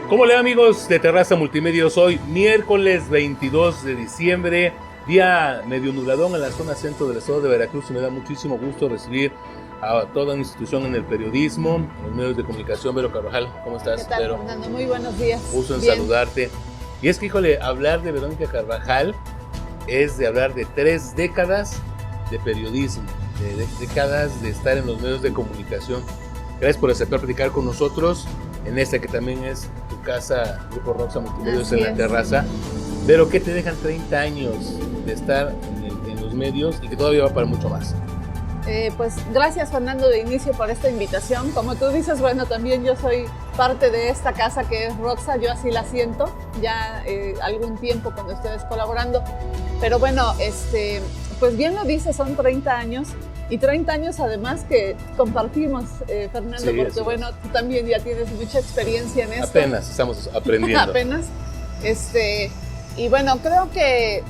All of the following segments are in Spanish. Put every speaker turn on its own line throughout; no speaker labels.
¿Cómo le va, amigos de Terraza Multimedios? Hoy, miércoles 22 de diciembre, día medio nubladón en la zona centro del estado de Veracruz, y me da muchísimo gusto recibir a toda una institución en el periodismo, en los medios de comunicación. Vero Carvajal, ¿cómo estás?
¿Qué tal,
Vero?
Fernando? Muy buenos días.
Gusto en
Bien.
saludarte. Y es que, híjole, hablar de Verónica Carvajal es de hablar de 3 décadas de periodismo, de décadas de estar en los medios de comunicación. Gracias por aceptar platicar con nosotros en esta que también es tu casa, Grupo Roxa Multimedios, en la terraza. Pero ¿qué te dejan 30 años de estar en los medios y que todavía va para mucho más?
Pues gracias, Fernando, de inicio por esta invitación. Como tú dices, bueno, también yo soy parte de esta casa que es Roxa, yo así la siento, ya algún tiempo con ustedes colaborando. Pero bueno, pues bien lo dices, son 30 años. Y 30 años además que compartimos, Fernando,
Sí,
porque bueno, tú también ya tienes mucha experiencia en esto.
Apenas estamos aprendiendo.
Apenas. Y bueno, creo que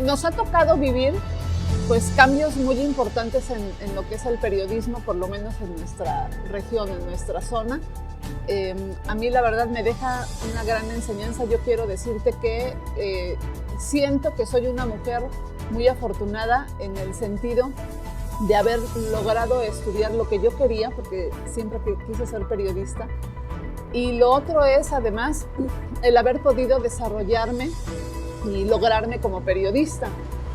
nos ha tocado vivir pues cambios muy importantes en lo que es el periodismo, por lo menos en nuestra región, en nuestra zona. A mí la verdad me deja una gran enseñanza. Yo quiero decirte que siento que soy una mujer muy afortunada en el sentido de haber logrado estudiar lo que yo quería, porque siempre quise ser periodista. Y lo otro es además el haber podido desarrollarme y lograrme como periodista,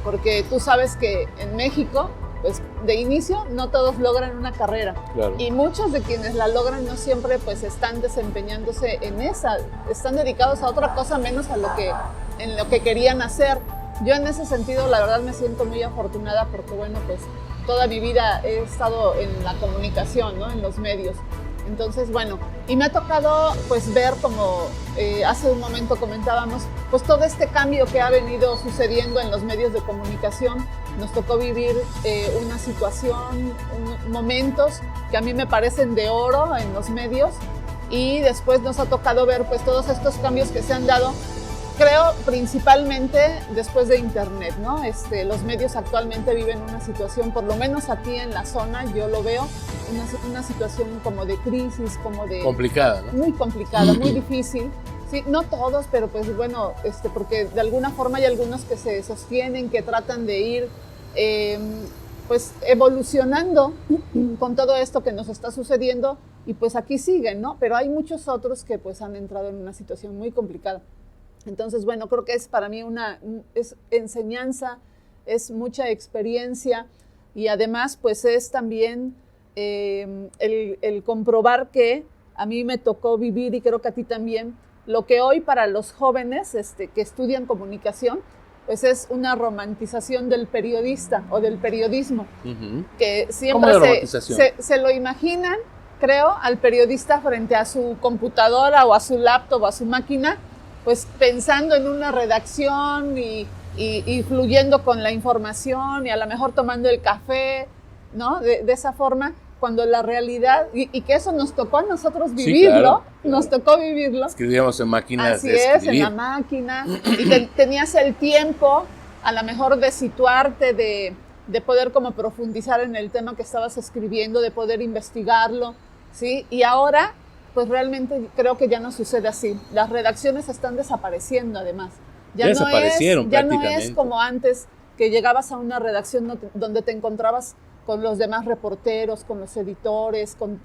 porque tú sabes que en México, pues de inicio no todos logran una carrera.
Claro.
Y muchos de quienes la logran no siempre pues están desempeñándose en esa, están dedicados a otra cosa menos a en lo que querían hacer. Yo en ese sentido la verdad me siento muy afortunada porque bueno, pues toda mi vida he estado en la comunicación, ¿no? En los medios. Entonces, bueno, y me ha tocado pues ver, como hace un momento comentábamos, pues todo este cambio que ha venido sucediendo en los medios de comunicación. Nos tocó vivir una situación, momentos que a mí me parecen de oro en los medios, y después nos ha tocado ver pues todos estos cambios que se han dado, creo principalmente después de Internet, ¿no? Los medios actualmente viven una situación, por lo menos aquí en la zona, yo lo veo, una situación como de crisis, como de...
Complicada, ¿no?
Muy complicada, muy difícil. Sí, no todos, pero pues bueno, porque de alguna forma hay algunos que se sostienen, que tratan de ir pues evolucionando con todo esto que nos está sucediendo, y pues aquí siguen, ¿no? Pero hay muchos otros que pues han entrado en una situación muy complicada. Entonces, bueno, creo que es para mí es enseñanza, es mucha experiencia, y además pues es también el comprobar que a mí me tocó vivir, y creo que a ti también, lo que hoy para los jóvenes que estudian comunicación, pues es una romantización del periodista o del periodismo, que siempre se lo imaginan, creo, al periodista frente a su computadora o a su laptop o a su máquina, pues pensando en una redacción y fluyendo con la información, y a lo mejor tomando el café, ¿no? De esa forma, cuando la realidad, y que eso nos tocó a nosotros vivirlo, sí, claro. Nos tocó vivirlo.
Escribíamos en máquinas
Así
de escribir.
es, en la máquina, y tenías el tiempo, a lo mejor, de situarte, de poder como profundizar en el tema que estabas escribiendo, de poder investigarlo, ¿sí? Y ahora pues realmente creo que ya no sucede así. Las redacciones están desapareciendo además. Ya
desaparecieron prácticamente.
Ya no es como antes, que llegabas a una redacción donde te encontrabas con los demás reporteros, con los editores, con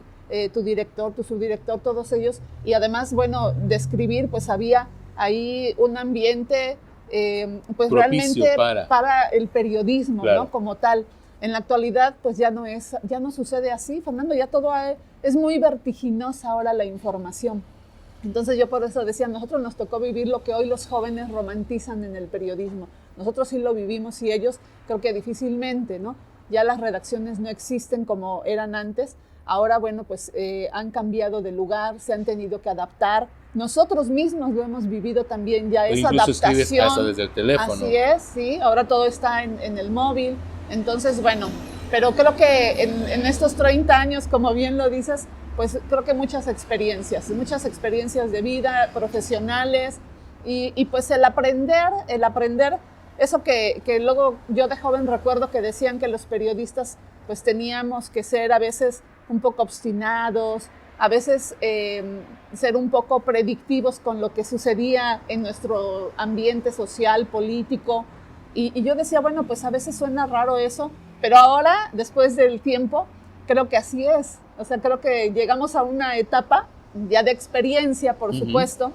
tu director, tu subdirector, todos ellos. Y además, bueno, de escribir, pues había ahí un ambiente pues
propicio
realmente para el periodismo,
claro,
¿no? Como tal. En la actualidad, pues ya no sucede así, Fernando, ya todo es muy vertiginosa ahora la información. Entonces yo por eso decía, nosotros nos tocó vivir lo que hoy los jóvenes romantizan en el periodismo. Nosotros sí lo vivimos, y ellos creo que difícilmente, ¿no? Ya las redacciones no existen como eran antes. Ahora, bueno, pues han cambiado de lugar, se han tenido que adaptar. Nosotros mismos lo hemos vivido también ya, esa adaptación.
Escribes hasta desde el teléfono.
Así es, sí, ahora todo está en el móvil. Entonces, bueno, pero creo que en estos 30 años, como bien lo dices, pues creo que muchas experiencias de vida, profesionales, y pues el aprender, eso que luego yo de joven recuerdo que decían que los periodistas pues teníamos que ser a veces un poco obstinados, a veces ser un poco predictivos con lo que sucedía en nuestro ambiente social, político. Y yo decía, bueno, pues a veces suena raro eso, pero ahora, después del tiempo, creo que así es. O sea, creo que llegamos a una etapa ya de experiencia, por supuesto,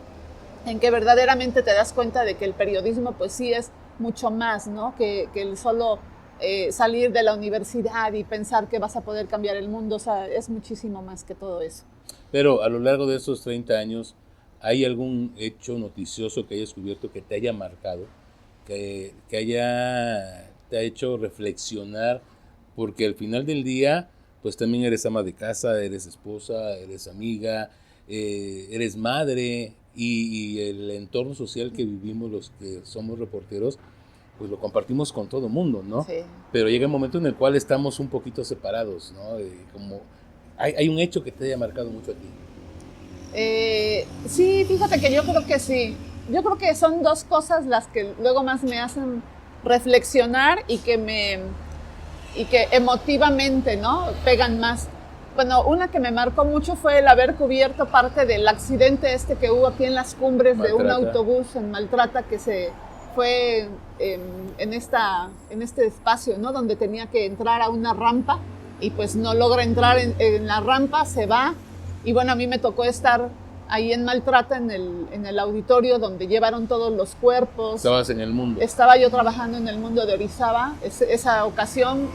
en que verdaderamente te das cuenta de que el periodismo, pues sí es mucho más, ¿no? Que el solo salir de la universidad y pensar que vas a poder cambiar el mundo. O sea, es muchísimo más que todo eso.
Pero a lo largo de esos 30 años, ¿hay algún hecho noticioso que hayas descubierto que te haya marcado? Que te ha hecho reflexionar, porque al final del día, pues también eres ama de casa, eres esposa, eres amiga, eres madre, y el entorno social que vivimos los que somos reporteros, pues lo compartimos con todo mundo, ¿no?
Sí.
Pero llega un momento en el cual estamos un poquito separados, ¿no? Como hay un hecho que te haya marcado mucho a ti.
Sí, fíjate que yo creo que sí. Yo creo que son dos cosas las que luego más me hacen reflexionar y que emotivamente, ¿no? Pegan más. Bueno, una que me marcó mucho fue el haber cubierto parte del accidente que hubo aquí en las Cumbres de un autobús en Maltrata que se fue en este espacio, ¿no? Donde tenía que entrar a una rampa y pues no logra entrar en la rampa, se va. Y bueno, a mí me tocó estar ahí en Maltrata, en el auditorio donde llevaron todos los cuerpos.
Estabas en El Mundo.
Estaba yo trabajando en El Mundo de Orizaba. Esa ocasión,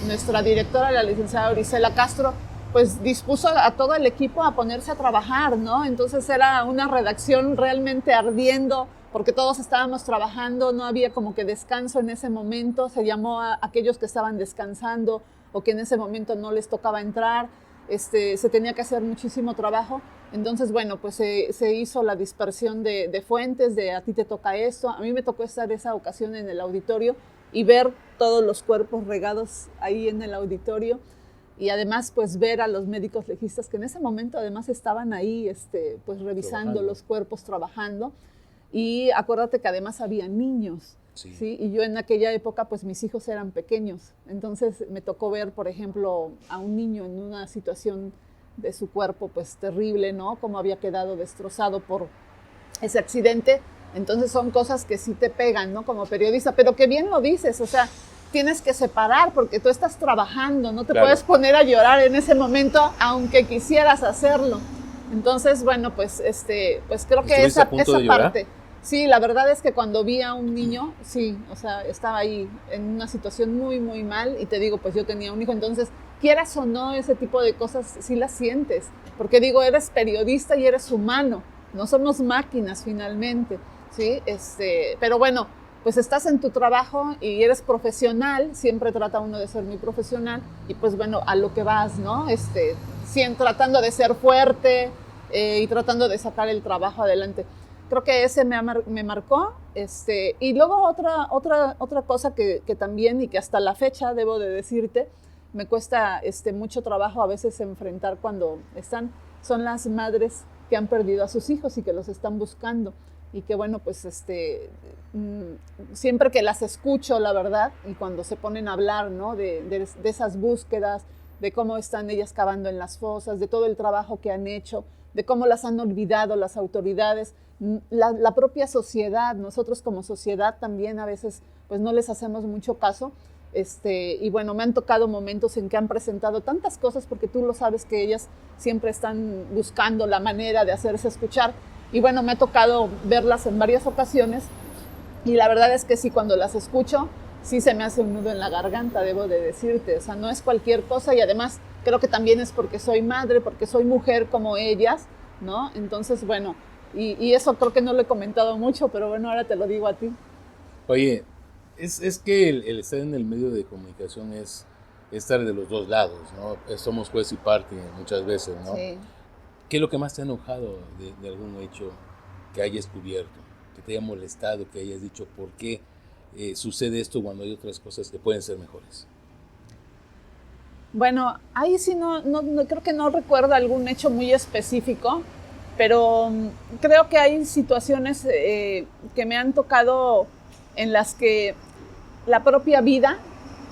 nuestra directora, la licenciada Orizela Castro, pues dispuso a todo el equipo a ponerse a trabajar, ¿no? Entonces era una redacción realmente ardiendo, porque todos estábamos trabajando, no había como que descanso en ese momento. Se llamó a aquellos que estaban descansando o que en ese momento no les tocaba entrar. Se tenía que hacer muchísimo trabajo. Entonces, bueno, pues se hizo la dispersión de fuentes, de a ti te toca esto. A mí me tocó estar esa ocasión en el auditorio y ver todos los cuerpos regados ahí en el auditorio. Y además, pues ver a los médicos legistas que en ese momento además estaban ahí, pues revisando los cuerpos, trabajando. Y acuérdate que además había niños. Sí. Y yo en aquella época, pues mis hijos eran pequeños. Entonces me tocó ver, por ejemplo, a un niño en una situación de su cuerpo, pues terrible, ¿no? Cómo había quedado destrozado por ese accidente. Entonces son cosas que sí te pegan, ¿no? Como periodista, pero que bien lo dices, o sea, tienes que separar porque tú estás trabajando, no te puedes poner a llorar en ese momento, aunque quisieras hacerlo. Entonces, bueno, pues creo que esa parte. Sí, la verdad es que cuando vi a un niño, sí, o sea, estaba ahí en una situación muy, muy mal y te digo, pues yo tenía un hijo, entonces, quieras o no, ese tipo de cosas sí las sientes, porque digo, eres periodista y eres humano, no somos máquinas finalmente, ¿sí? Pero bueno, pues estás en tu trabajo y eres profesional, siempre trata uno de ser muy profesional y pues bueno, a lo que vas, ¿no? Tratando de ser fuerte y tratando de sacar el trabajo adelante. Creo que ese me marcó. Y luego otra cosa que también y que hasta la fecha, debo de decirte, me cuesta mucho trabajo a veces enfrentar cuando son las madres que han perdido a sus hijos y que los están buscando. Y que bueno, pues siempre que las escucho, la verdad, y cuando se ponen a hablar, ¿no? de esas búsquedas, de cómo están ellas cavando en las fosas, de todo el trabajo que han hecho, de cómo las han olvidado las autoridades, la propia sociedad, nosotros como sociedad también a veces pues no les hacemos mucho caso. Y bueno, me han tocado momentos en que han presentado tantas cosas, porque tú lo sabes que ellas siempre están buscando la manera de hacerse escuchar. Y bueno, me ha tocado verlas en varias ocasiones y la verdad es que sí, cuando las escucho, sí se me hace un nudo en la garganta, debo de decirte. O sea, no es cualquier cosa y además creo que también es porque soy madre, porque soy mujer como ellas, ¿no? Entonces, bueno, y eso creo que no lo he comentado mucho, pero bueno, ahora te lo digo a ti.
Oye, es que el estar en el medio de comunicación es estar de los dos lados, ¿no? Somos juez y parte muchas veces, ¿no?
Sí.
¿Qué es lo que más te ha enojado de algún hecho que hayas cubierto, que te haya molestado, que hayas dicho por qué sucede esto cuando hay otras cosas que pueden ser mejores?
Bueno, ahí sí no creo que no recuerdo algún hecho muy específico, pero creo que hay situaciones que me han tocado en las que la propia vida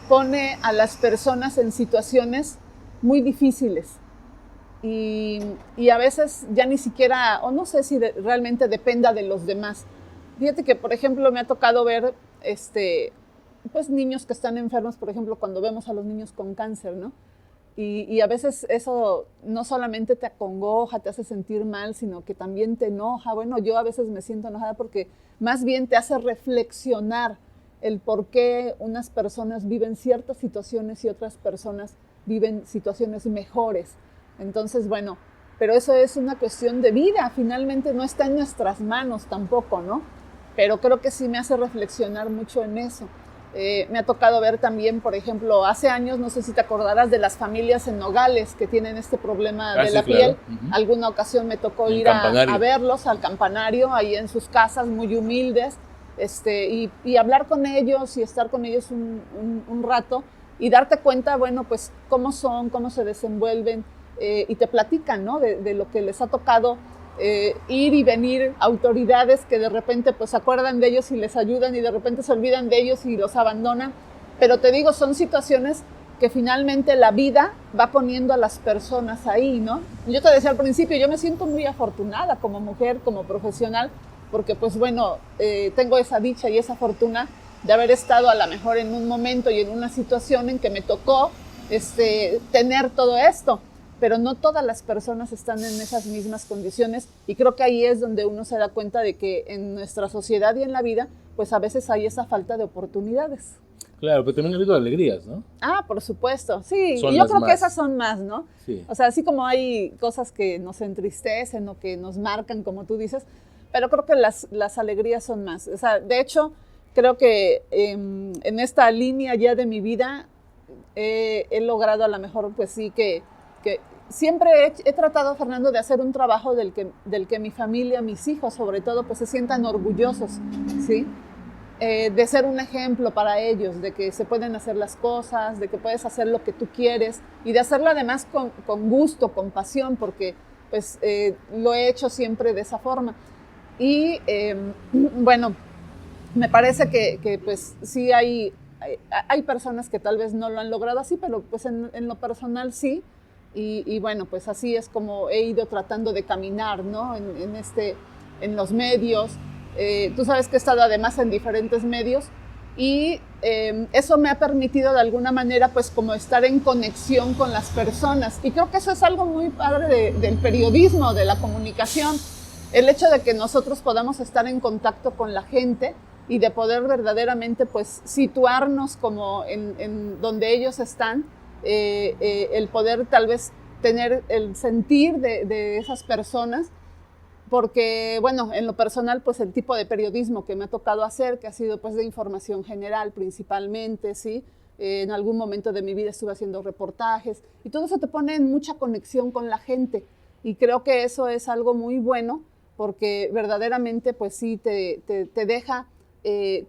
pone a las personas en situaciones muy difíciles. y a veces ya ni siquiera, o no sé si realmente dependa de los demás. Fíjate que, por ejemplo, me ha tocado ver pues niños que están enfermos, por ejemplo, cuando vemos a los niños con cáncer, ¿no? Y a veces eso no solamente te acongoja, te hace sentir mal, sino que también te enoja. Bueno, yo a veces me siento enojada porque más bien te hace reflexionar el por qué unas personas viven ciertas situaciones y otras personas viven situaciones mejores. Entonces, bueno, pero eso es una cuestión de vida, finalmente no está en nuestras manos tampoco, ¿no? Pero creo que sí me hace reflexionar mucho en eso. Me ha tocado ver también, por ejemplo, hace años, no sé si te acordarás de las familias en Nogales que tienen este problema de la piel. Alguna ocasión me tocó ir a verlos al campanario, ahí en sus casas muy humildes, y hablar con ellos y estar con ellos un rato y darte cuenta, bueno, pues cómo son, cómo se desenvuelven, y te platican, ¿no? De lo que les ha tocado ir y venir autoridades que de repente pues se acuerdan de ellos y les ayudan y de repente se olvidan de ellos y los abandonan. Pero te digo, son situaciones que finalmente la vida va poniendo a las personas ahí, ¿no? Yo te decía al principio, yo me siento muy afortunada como mujer, como profesional, porque pues bueno, tengo esa dicha y esa fortuna de haber estado a lo mejor en un momento y en una situación en que me tocó tener todo esto. Pero no todas las personas están en esas mismas condiciones y creo que ahí es donde uno se da cuenta de que en nuestra sociedad y en la vida, pues a veces hay esa falta de oportunidades.
Claro, pero también ha habido alegrías, ¿no?
Ah, por supuesto, sí,
Son
y yo
las
creo
más.
que esas son más, ¿no?
Sí.
O sea, así como hay cosas que nos entristecen o que nos marcan, como tú dices, pero creo que las alegrías son más. O sea, de hecho, creo que en esta línea ya de mi vida he logrado a lo mejor, pues sí, que siempre he tratado, Fernando, de hacer un trabajo del que mi familia, mis hijos sobre todo, pues se sientan orgullosos, ¿sí? De ser un ejemplo para ellos, de que se pueden hacer las cosas, de que puedes hacer lo que tú quieres y de hacerlo además con gusto, con pasión, porque pues lo he hecho siempre de esa forma. Y bueno, me parece que pues sí hay personas que tal vez no lo han logrado así, pero pues en lo personal sí. Y bueno, pues así es como he ido tratando de caminar, ¿no? En los medios. Tú sabes que he estado además en diferentes medios y eso me ha permitido de alguna manera pues como estar en conexión con las personas. Y creo que eso es algo muy padre del periodismo, de la comunicación. El hecho de que nosotros podamos estar en contacto con la gente y de poder verdaderamente pues situarnos como en donde ellos están. El poder tal vez tener el sentir de esas personas, porque bueno, en lo personal pues el tipo de periodismo que me ha tocado hacer, que ha sido pues de información general principalmente, ¿sí? En algún momento de mi vida estuve haciendo reportajes y todo eso te pone en mucha conexión con la gente y creo que eso es algo muy bueno porque verdaderamente pues sí te deja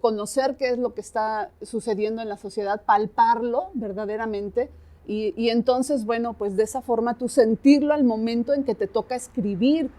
conocer qué es lo que está sucediendo en la sociedad, palparlo verdaderamente y entonces, bueno, pues de esa forma tú sentirlo al momento en que te toca escribir,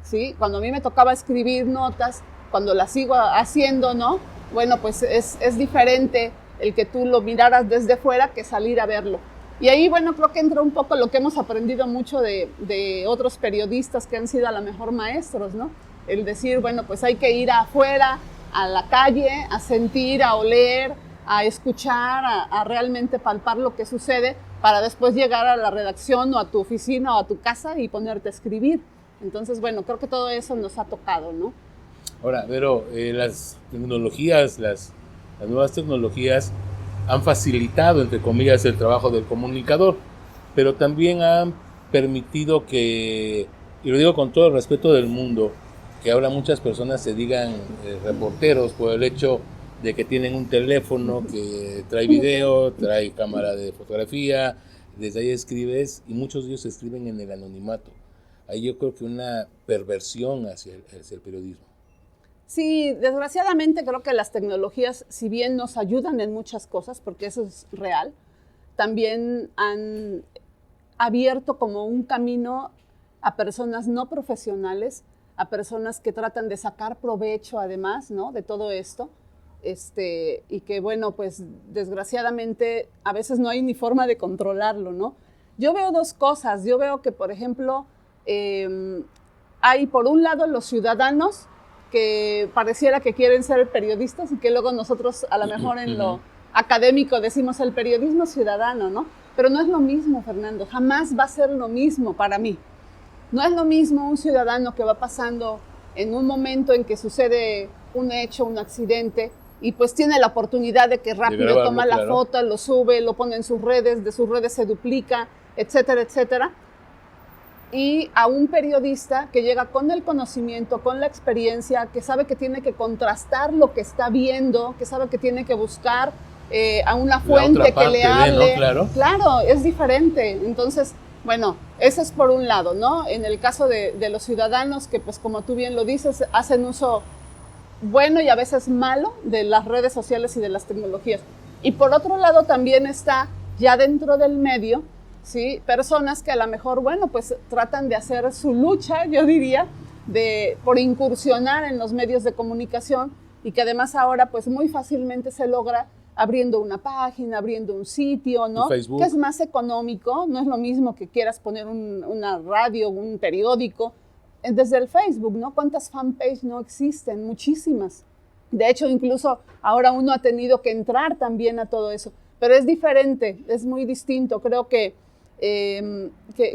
¿sí? Cuando a mí me tocaba escribir notas, cuando las sigo haciendo, ¿no? Bueno, pues es diferente el que tú lo miraras desde fuera que salir a verlo. Y ahí, bueno, creo que entra un poco lo que hemos aprendido mucho de otros periodistas que han sido a lo mejor maestros, ¿no? El decir, bueno, pues hay que ir afuera, a la calle, a sentir, a oler, a escuchar, a realmente palpar lo que sucede para después llegar a la redacción o a tu oficina o a tu casa y ponerte a escribir. Entonces, bueno, creo que todo eso nos ha tocado, ¿no?
Ahora, pero las tecnologías, las nuevas tecnologías han facilitado, entre comillas, el trabajo del comunicador, pero también han permitido que, y lo digo con todo el respeto del mundo, que ahora muchas personas se digan reporteros por el hecho de que tienen un teléfono que trae video, trae cámara de fotografía, desde ahí escribes y muchos de ellos escriben en el anonimato. Ahí yo creo que una perversión hacia el periodismo.
Sí, desgraciadamente creo que las tecnologías, si bien nos ayudan en muchas cosas, porque eso es real, también han abierto como un camino a personas no profesionales, a personas que tratan de sacar provecho además, ¿no? De todo esto. Y que bueno, pues desgraciadamente a veces no hay ni forma de controlarlo, ¿no? Yo veo dos cosas. Yo veo que, por ejemplo, hay por un lado los ciudadanos que pareciera que quieren ser periodistas y que luego nosotros a lo mejor en lo académico decimos el periodismo ciudadano, ¿no? Pero no es lo mismo, Fernando, jamás va a ser lo mismo para mí. No es lo mismo un ciudadano que va pasando en un momento en que sucede un hecho, un accidente, y pues tiene la oportunidad de que rápido toma la foto, lo sube, lo pone en sus redes, de sus redes se duplica, etcétera, etcétera. Y a un periodista que llega con el conocimiento, con la experiencia, que sabe que tiene que contrastar lo que está viendo, que sabe que tiene que buscar a una fuente que le hable.
¿No?
Claro, es diferente. Entonces, bueno, ese es por un lado, ¿no? En el caso de los ciudadanos que, pues como tú bien lo dices, hacen uso bueno y a veces malo de las redes sociales y de las tecnologías. Y por otro lado también está ya dentro del medio, ¿sí? Personas que a lo mejor, bueno, pues tratan de hacer su lucha, yo diría, por incursionar en los medios de comunicación y que además ahora pues muy fácilmente se logra abriendo una página, abriendo un sitio, ¿no? Que es más económico, no es lo mismo que quieras poner una radio, un periódico, desde el Facebook, ¿no? ¿Cuántas fanpages no existen? Muchísimas. De hecho, incluso ahora uno ha tenido que entrar también a todo eso. Pero es diferente, es muy distinto. Creo que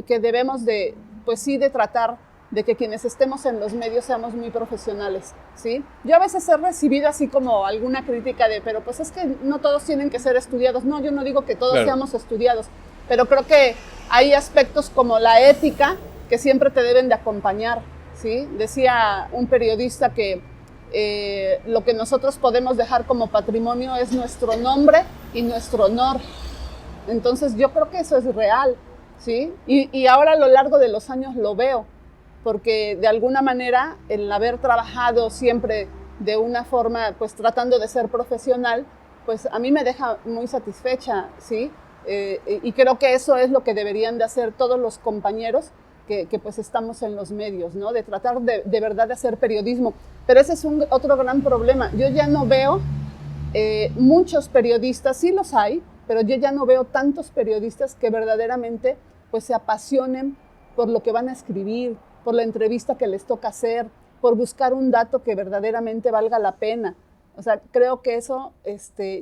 debemos de, pues sí, de tratar de que quienes estemos en los medios seamos muy profesionales, ¿sí? Yo a veces he recibido así como alguna crítica pero pues es que no todos tienen que ser estudiados. No, yo no digo que todos seamos estudiados, pero creo que hay aspectos como la ética que siempre te deben de acompañar, ¿sí? Decía un periodista que lo que nosotros podemos dejar como patrimonio es nuestro nombre y nuestro honor. Entonces yo creo que eso es real, ¿sí? Y ahora a lo largo de los años lo veo, porque de alguna manera el haber trabajado siempre de una forma, pues tratando de ser profesional, pues a mí me deja muy satisfecha, ¿sí? Y creo que eso es lo que deberían de hacer todos los compañeros que pues estamos en los medios, ¿no? De tratar de verdad de hacer periodismo. Pero ese es otro gran problema. Yo ya no veo muchos periodistas, sí los hay, pero yo ya no veo tantos periodistas que verdaderamente pues se apasionen por lo que van a escribir, por la entrevista que les toca hacer, por buscar un dato que verdaderamente valga la pena. O sea, creo que eso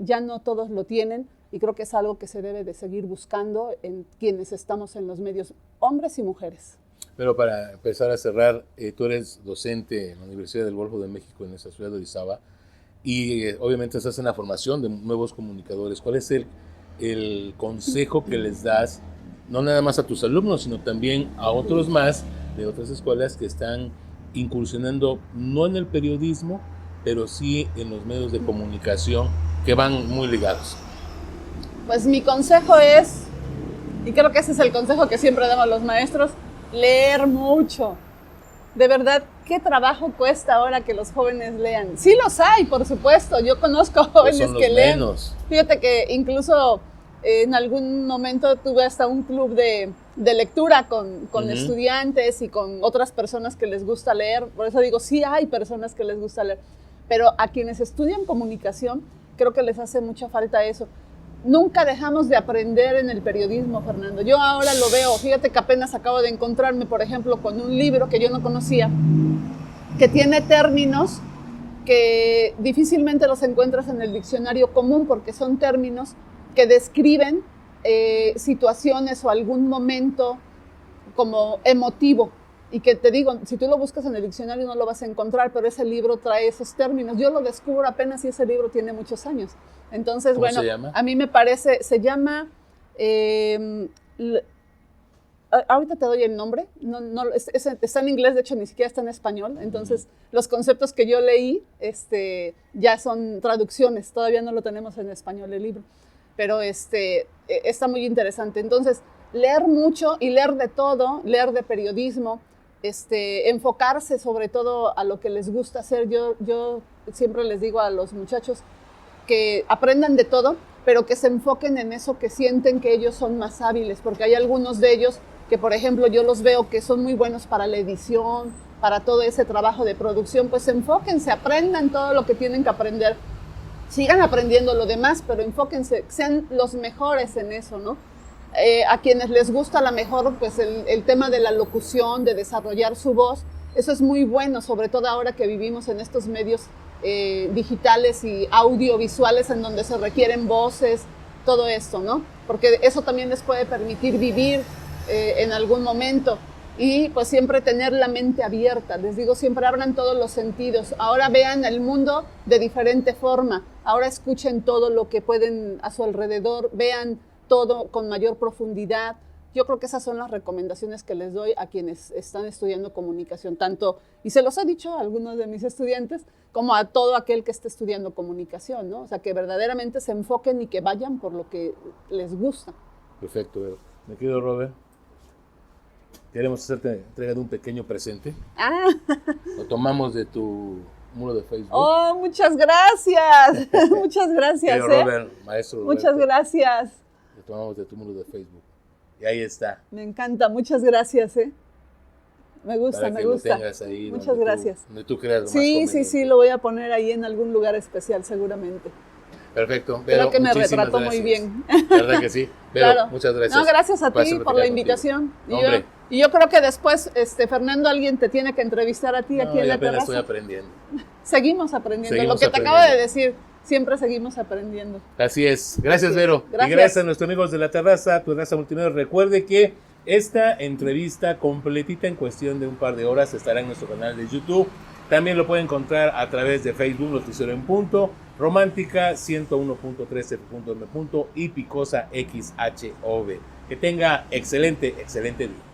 ya no todos lo tienen y creo que es algo que se debe de seguir buscando en quienes estamos en los medios, hombres y mujeres.
Pero para empezar a cerrar, tú eres docente en la Universidad del Golfo de México, en esa ciudad de Orizaba, y obviamente estás en la formación de nuevos comunicadores. ¿Cuál es el consejo que les das, no nada más a tus alumnos, sino también a otros más de otras escuelas que están incursionando no en el periodismo, pero sí en los medios de comunicación que van muy ligados?
Pues mi consejo es, y creo que ese es el consejo que siempre damos los maestros, leer mucho. De verdad, ¿qué trabajo cuesta ahora que los jóvenes lean? Sí los hay, por supuesto. Yo conozco jóvenes que leen. Menos. Fíjate que incluso en algún momento tuve hasta un club de lectura con estudiantes y con otras personas que les gusta leer. Por eso digo, sí hay personas que les gusta leer. Pero a quienes estudian comunicación, creo que les hace mucha falta eso. Nunca dejamos de aprender en el periodismo, Fernando. Yo ahora lo veo. Fíjate que apenas acabo de encontrarme, por ejemplo, con un libro que yo no conocía, que tiene términos que difícilmente los encuentras en el diccionario común, porque son términos que describen situaciones o algún momento como emotivo. Y que te digo, si tú lo buscas en el diccionario no lo vas a encontrar, pero ese libro trae esos términos. Yo lo descubro apenas y ese libro tiene muchos años. Entonces,
¿cómo se llama?
A mí me parece, se llama, ahorita te doy el nombre, está en inglés, de hecho ni siquiera está en español, entonces los conceptos que yo leí ya son traducciones, todavía no lo tenemos en español el libro, pero está muy interesante. Entonces, leer mucho y leer de todo, leer de periodismo, enfocarse sobre todo a lo que les gusta hacer. Yo siempre les digo a los muchachos que aprendan de todo, pero que se enfoquen en eso que sienten que ellos son más hábiles, porque hay algunos de ellos que, por ejemplo, yo los veo que son muy buenos para la edición, para todo ese trabajo de producción. Pues enfóquense, aprendan todo lo que tienen que aprender, sigan aprendiendo lo demás, pero enfóquense, sean los mejores en eso, ¿no? A quienes les gusta a lo mejor pues el tema de la locución, de desarrollar su voz, eso es muy bueno, sobre todo ahora que vivimos en estos medios digitales y audiovisuales en donde se requieren voces, todo esto, ¿no? Porque eso también les puede permitir vivir en algún momento y pues siempre tener la mente abierta. Les digo, siempre abran todos los sentidos. Ahora vean el mundo de diferente forma. Ahora escuchen todo lo que pueden a su alrededor, vean todo con mayor profundidad. Yo creo que esas son las recomendaciones que les doy a quienes están estudiando comunicación, tanto, y se los he dicho a algunos de mis estudiantes, como a todo aquel que esté estudiando comunicación, ¿no? O sea, que verdaderamente se enfoquen y que vayan por lo que les gusta.
Perfecto, Vero. Mi querido Robert, queremos hacerte entrega de un pequeño presente.
Ah.
Lo tomamos de tu muro de Facebook.
Oh, muchas gracias. Muchas gracias.
Robert, maestro Roberto,
muchas gracias.
Lo tomamos de tu muro de Facebook. Y ahí está.
Me encanta, muchas gracias. Me gusta,
para
me
que
gusta.
Lo tengas ahí
muchas gracias.
Donde tú creas lo
sí,
más
sí, lo voy a poner ahí en algún lugar especial seguramente.
Perfecto. Vero,
creo que me retrató
gracias.
muy bien.
¿Verdad que sí? Vero,
claro.
Muchas gracias.
No, gracias a ti por la invitación. Y yo creo que después, Fernando, alguien te tiene que entrevistar a ti aquí en la terraza.
Estoy aprendiendo.
Seguimos aprendiendo. Lo que te acabo de decir, siempre seguimos aprendiendo.
Así es. Gracias, Vero.
Gracias.
Y gracias a nuestros amigos de la terraza, tu terraza multimedia. Recuerde que esta entrevista completita en cuestión de un par de horas estará en nuestro canal de YouTube. También lo pueden encontrar a través de Facebook, Noticiero en Punto, Romántica 101.13.m. y Picosa XHOV. Que tenga excelente día.